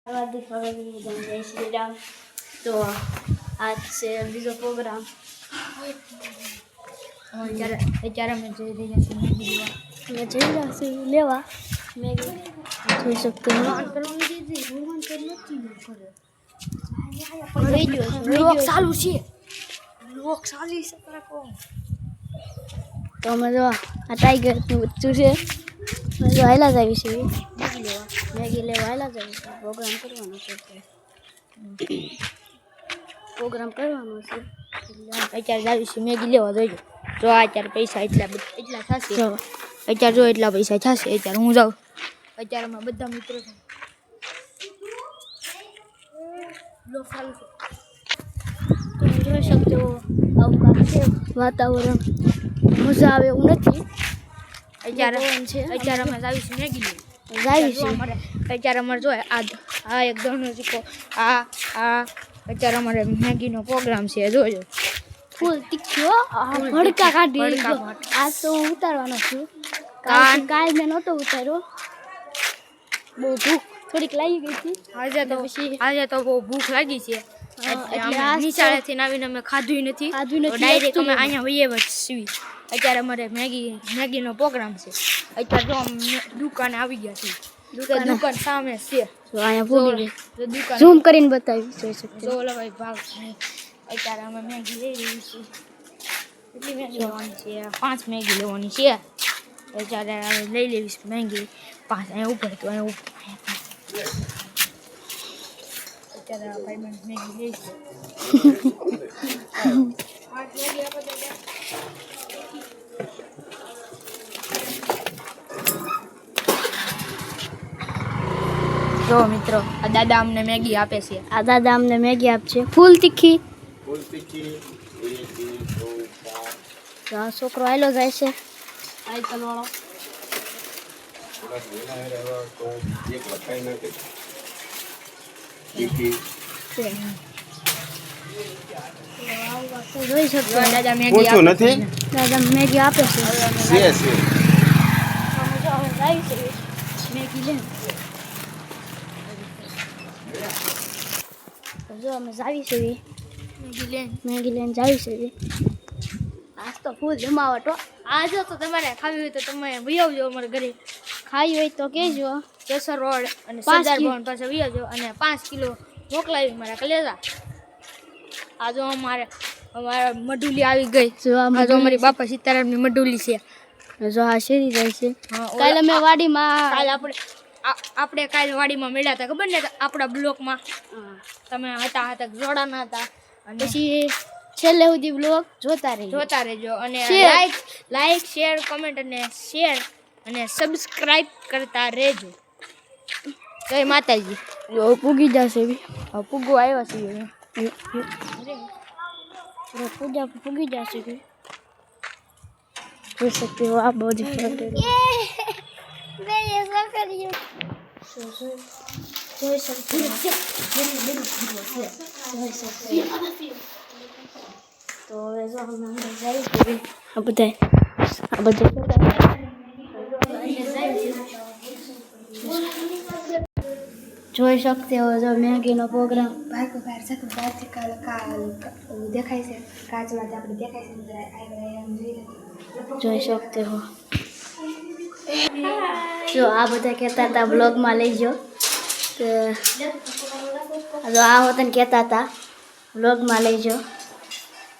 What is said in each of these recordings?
जय श्री राम। तो आज से बीजो प्रोग्राम અત્યારે અમે જઈ રહ્યા છીએ લેવા મેગી જોઈ શકતો ચાલુ છે તો અમે જો આ ટાઈગર બચ્ચું છે જો હાલા જ આવી છે મેગી લેવા હાલા જ આવી છે પ્રોગ્રામ કરવાનો છે અત્યારે આવી છે મેગી લેવા જોઈજો જો અત્યારે પૈસા એટલા થશે અત્યારે જો એટલા પૈસા થશે અત્યારે હું જાઉં અત્યારે અમારા બધા મિત્રો છે તમે જોઈ શકશો અવકાશ છે વાતાવરણ મજા આવે એવું નથી અત્યારે અમે આવીશું મેગી અત્યારે અમારે જો આ એક દોનો ચીકો આ અત્યારે અમારે મેગીનો પ્રોગ્રામ છે જોજો ફૂલ તીખ્યો ભડકા કાઢી આ તો હું ઉતારવાનો છું કાલ મેં નહોતો ઉતાર્યો બહુ ભૂખ થોડીક લાગી ગઈ હતી આજે તો બહુ ભૂખ લાગી છે નિશાળેથી આવીને અમે ખાધું નથી ડાયરેક્ટ અમે અહીંયા વહીએ છીએ અત્યારે અમારે મેગીનો પ્રોગ્રામ છે અત્યારે જો દુકાને આવી ગયા છીએ દુકાન સામે છે અહીંયા ઝૂમ કરીને બતાવી જોઈ શકતો જો ઓલા ભાઈ ભાવ અત્યારે અમે મેગી લઈ રહી છીએ કેટલી મેગી લેવાની છે 5 મેગી લેવાની છે અત્યારે લઈ લેવી મેગી 5 અહીંયા ઉપર તો અહીંયા ઉપર અત્યારે ભાઈ મેગી લઈ છે જો મિત્રો આ દાદા અમને મેગી આપે છે આપશે ફૂલ તીખી આ છોકરો આયલો જાય છે સાયકલ વાળો જોઈ શકશો દાદા મેગી આપે છે મેગી લે જો અમે જાવી છે મેગી લઈને જાવી છે આજ તો ફૂલ જમાવટ આજે તો તમારે ખાવી હોય તો તમે વહી આવજો અમારા ઘરે ખાવી હોય તો કહેજો કેસર રોડ અને સરદાર ભવન પાસે વહી આવજો અને 5 કિલો મોકલાવી મારા કલેજા આ જો અમારા મડુલી આવી ગઈ જો અમારી બાપા સીતારામની મડુલી છે જો આ શેરી જાય છે કાલે અમે વાડીમાં કાલે આપણે કાલે વાડીમાં મળ્યા હતા ખબર ને આપણા બ્લોકમાં તમે હતા જોડાના હતા અને પછી છેલ્લે સુધી બ્લોગ જોતા રહેજો અને લાઈક શેર કમેન્ટ અને સબસ્ક્રાઇબ કરતા રહેજો જય માતાજી પૂગી જશે પૂગો આવ્યા છે પૂજા પૂગી જશે જોઈ શકते हो आप बहुत જોઈ શકते તો હવે જો અમે જઈશું આ બધા જોઈ શકते हो જો મેગીનો પ્રોગ્રામ ભાઈ બહાર જતો બહારથી દેખાય છે કાચમાંથી આપણે દેખાય છે જોઈ શકते हो જો આ બધા કહેતા હતા બ્લોગમાં લઈ જાઓ તો આ હોતન કહેતા હતા બ્લોગમાં લઈ જાઓ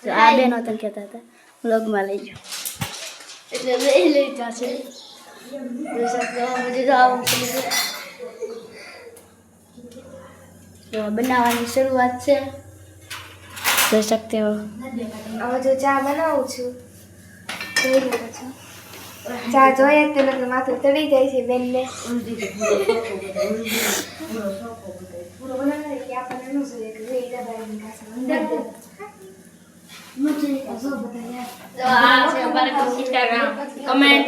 તો આ બેન હોતન કહેતા હતા બ્લોગમાં લઈ જાઓ એટલે લઈ જશે જોઈ શકते हो બનાવવાની શરૂઆત છે જોઈ શકते हो હવે જો ચા બનાવું છું જોઈ રહ્યો છું ચા જોઈએ તો એટલે માથું ચડી જાય છે બેનને પૂરો બનાવે કે આપણને ન જોઈએ કે જોઈ દબાવીને કાસા અંદર કમેન્ટ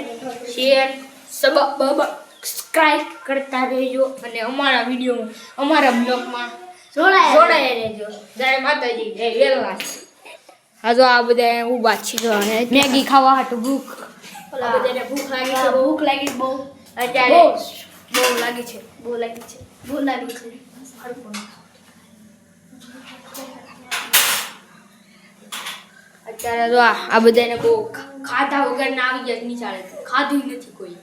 શેર સબસ્ક્રાઇબ કરતા રહેજો અને અમારા વિડીયો અમારા બ્લોગમાં જોડાયા રહેજો જય માતાજી જય વેલવાસ હા જો આ બધા ઊભા છે મેગી ખાવા હાટુ ભૂખ બધાને ભૂખ લાગી બહુ અત્યારે બહુ લાગી છે અત્યારે જો આ બધાને બહુ ખાધા વગર ના આવી ગયા નહીં ચાલે ખાધું નથી કોઈ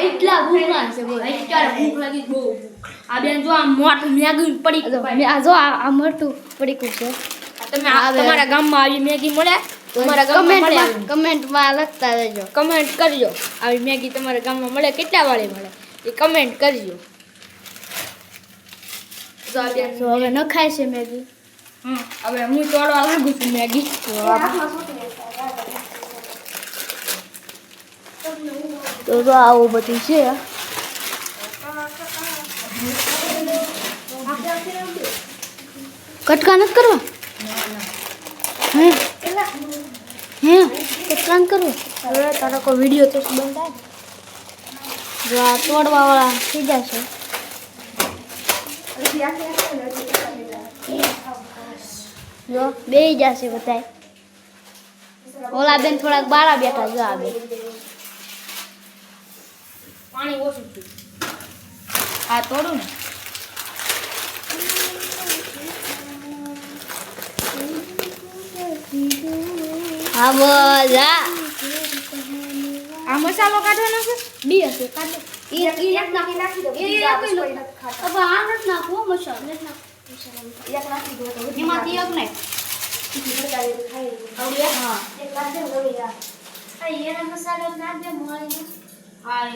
એટલા ભૂખા છે બોલ અત્યારે ભૂખ લાગી બહુ આ બેન જો આ મોટું મેગી પડી આ જો આ મોટું પડી છે તમે તમારા ગામમાં આવી મેગી મળે તમારા ગામમાં મળે કમેન્ટમાં લખતા રહેજો કમેન્ટ કરજો આવી મેગી તમારા ગામમાં મળે કેટલા વાળે મળે એ કમેન્ટ કરજો તો હવે ન ખાય છે મેગી હવે હું તોડવા લાગુ છું મેગી તો જો આવું બધું છે કટકા નથી કરવા હે કટકા નથી કરવું હવે તારો કોઈ વિડીયો તો બંધ થાય જો આ તોડવા વાળા થઈ જશે જો બે જશે બધાય ઓલા બેન થોડાક બારા બેઠા જો આ બે પાણી ઓછું છે આ તોડું ને હા બધા આ મસાલો કાઢવાનો છે બી હશે કાઢો એક નાખી દો હવે આ નથી નાખવો મસાલો નથી નાખવો એમાંથી એક નાખ હા મસાલો નાખ દે મોળી હા